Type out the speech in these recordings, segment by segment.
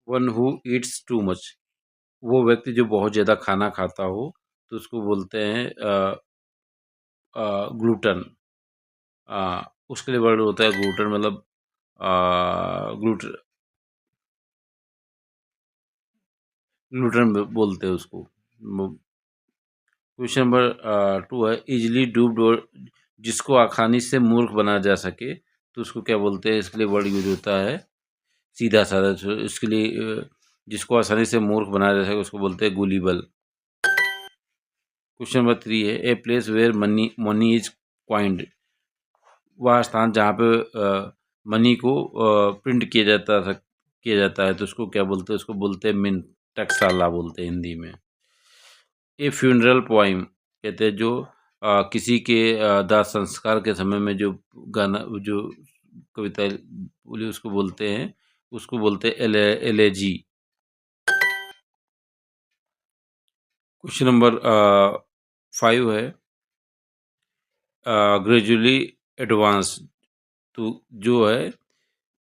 One who Yeats too much, वो व्यक्ति जो बहुत ज़्यादा खाना खाता हो तो उसको बोलते हैं ग्लूटन। उसके लिए वर्ड होता है ग्लूटन, मतलब ग्लूट ग्लूटन बोलते हैं उसको। क्वेश्चन नंबर 2 है इजली डूब्ड, और जिसको आसानी से मूर्ख बनाया जा सके तो उसको क्या बोलते हैं? इसके लिए वर्ड यूज होता है सीधा साधा। इसके लिए जिसको आसानी से मूर्ख बनाया जा सके उसको बोलते हैं गुलिबल। क्वेश्चन नंबर 3 है a place where money money is coined, वह स्थान जहाँ पे मनी को प्रिंट किया जाता है तो उसको क्या बोलते हैं? उसको बोलते हैं मिंट, टकसाला बोलते हैं हिंदी में। ए फ्यूनरल पोइम कहते हैं जो किसी के दाह संस्कार के समय में जो गाना, जो कविता बोली उसको बोलते हैं, एलेजी। क्वेश्चन नंबर 5 है ग्रेजुअली एडवांस, तो जो है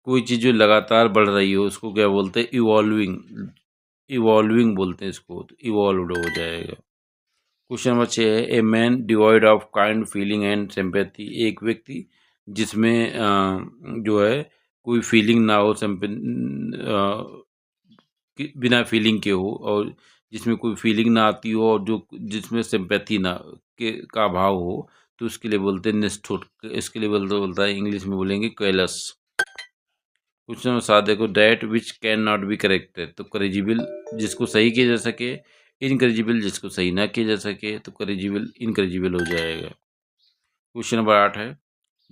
कोई चीज़ जो लगातार बढ़ रही हो उसको क्या बोलते हैं? इवॉल्विंग। इवॉल्विंग बोलते हैं इसको, तो इवॉल्व्ड हो जाएगा। क्वेश्चन नंबर 6 है a man devoid of kind feeling and sympathy, एक व्यक्ति जिसमें जो है कोई फीलिंग ना हो, बिना फीलिंग के हो, और जिसमें कोई फीलिंग ना आती हो, और जो जिसमें सिंपैथी ना के का भाव हो तो उसके लिए बोलते हैं निष्ठुर। इसके लिए बोलता है इंग्लिश में बोलेंगे कैलस। क्वेश्चन नंबर 7 देखो that which can not be corrected, तो करेजिबल जिसको सही किया जा सके, इनकरेजिबल जिसको सही ना किया जा सके, तो करेजिबल इनकरेजिबल हो जाएगा। क्वेश्चन नंबर 8 है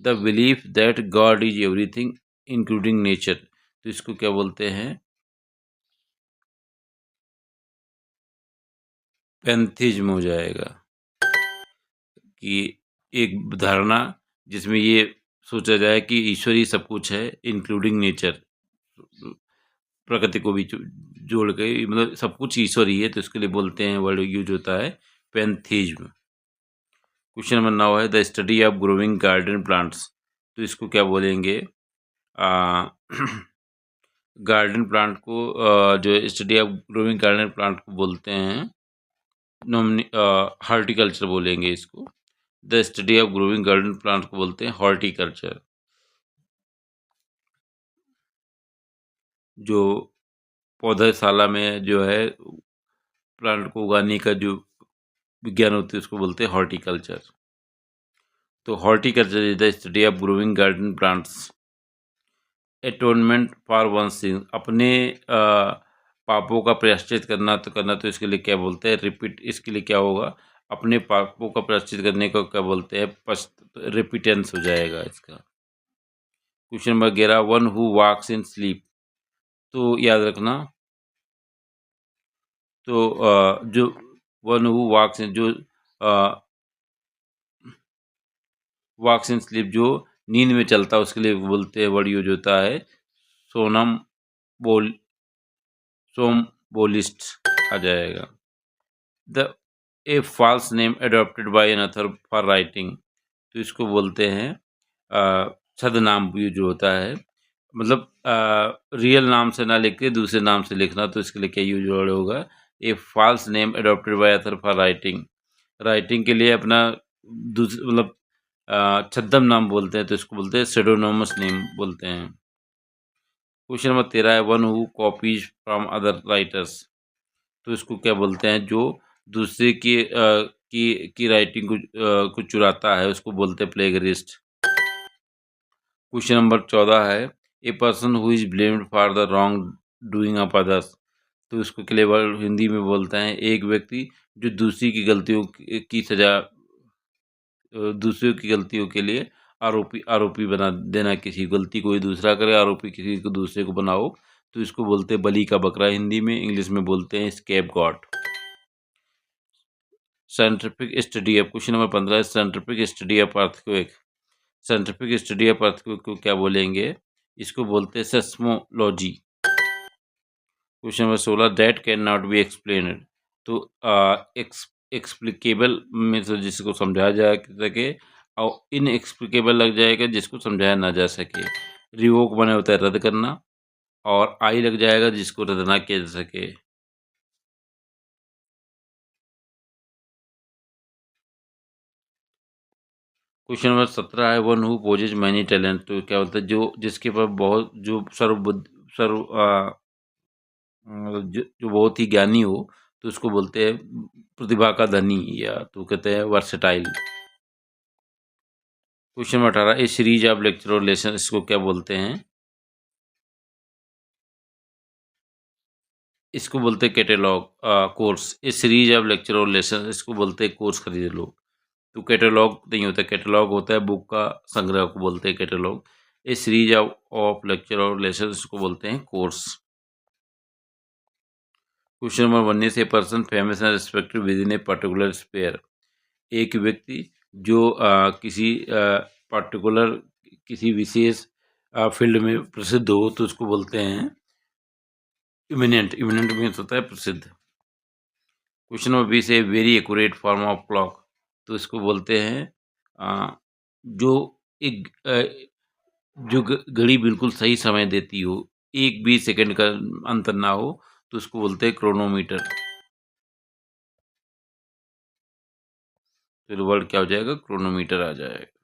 the belief that God is everything including nature, तो इसको क्या बोलते हैं? पैंथिज्म हो जाएगा। कि एक धारणा जिसमें ये सोचा जाए कि ईश्वर ही सब कुछ है इंक्लूडिंग नेचर, प्रकृति को भी जोड़ के, मतलब सब कुछ ईश्वर ही है, तो इसके लिए बोलते हैं, वर्ड यूज होता है पैंथीज्म। क्वेश्चन नंबर 9 है the study of growing garden plants, तो इसको क्या बोलेंगे? गार्डन प्लांट को जो study of growing garden plant को बोलते हैं हॉर्टिकल्चर बोलेंगे इसको। The study of growing garden plant को बोलते हैं हॉर्टिकल्चर। जो पौधशाला में जो है प्लांट को उगाने का जो विज्ञान होती है उसको बोलते हैं हॉर्टिकल्चर। तो horticulture is the study of growing garden plants. Atonement for one sin, अपने पापों का प्रायश्चित करना तो इसके लिए क्या बोलते हैं? रिपीट। इसके लिए क्या होगा? अपने पापों का प्रायश्चित करने को क्या बोलते हैं? रिपीटेंस हो जाएगा इसका। Question number 11 one who walks in sleep, तो याद रखना, तो जो वन हु वॉक्स इन, जो वॉक्स इन स्लीप, जो नींद में चलता है उसके लिए बोलते हैं, वर्ड यूज होता है सोनम बोल सोमबोलिस्ट आ जाएगा। The a false name adopted by an author for writing, तो इसको बोलते हैं छद्मनाम यूज होता है, मतलब रियल नाम से ना लिख के दूसरे नाम से लिखना, तो इसके लिए क्या यूज वर्ड होगा? A false name adopted by author for writing, writing के लिए अपना दूसरा, मतलब छद्म नाम बोलते हैं तो इसको बोलते हैं सेडोनोमस नेम बोलते हैं। क्वेश्चन नंबर 13 है one who copies from other writers, तो इसको क्या बोलते हैं? जो दूसरे की राइटिंग को चुराता है उसको बोलते हैं प्लेगरिस्ट। क्वेश्चन नंबर 14 है a person who is blamed for the wrong doing of others, तो इसको क्लेवर हिंदी में बोलते हैं एक व्यक्ति जो दूसरी की गलतियों की सजा, दूसरों की गलतियों के लिए आरोपी बना देना, किसी गलती कोई दूसरा करे आरोपी किसी को दूसरे को बनाओ, तो इसको बोलते हैं बलि का बकरा हिंदी में, इंग्लिश में बोलते हैं scapegoat. Scientific study of, question number 15 scientific study of earthquake, scientific study of earthquake को क्या बोलेंगे? इसको बोलते हैं seismology. Question number 16 that can not be explained, तो एक्सप्लिकेबल में से जिसको समझाया जा सके, और इनएक्सप्लिकेबल लग जाएगा जिसको समझाया ना जा सके। रिवोक माने होता है रद्द करना, और आई लग जाएगा जिसको रटना किया जा सके। क्वेश्चन नंबर 17 है, one who possesses many talent, तो क्या बोलते हैं जो जिसके पास बहुत जो सर्व जो बहुत ही ज्ञानी हो, तो उसको बोलते हैं प्रतिभा का धनी, या तो कहते हैं versatile. Question number 18, A series of lecture और लेसन, इसको क्या बोलते हैं? इसको बोलते हैं catalogue course. A series of lecture और लेसन, इसको बोलते हैं कोर्स खरीद लो। तो कैटेलॉग नहीं होता, कैटेलॉग होता है बुक का संग्रह को बोलते हैं catalogue. A series of lecture और लेसन, इसको बोलते हैं course. Question number 19, a person famous and respected within a particular sphere, एक व्यक्ति जो किसी पर्टिकुलर किसी विशेष फील्ड में प्रसिद्ध हो, तो उसको बोलते हैं इमिनेंट। इमिनेंट मीन्स होता है प्रसिद्ध। क्वेश्चन नंबर 20 है, very accurate form of clock, तो इसको बोलते हैं जो एक जो घड़ी बिल्कुल सही समय देती हो, एक भी सेकंड का अंतर ना हो, तो उसको बोलते हैं क्रोनोमीटर। फिर वर्ड क्या हो जाएगा? क्रोनोमीटर आ जाएगा।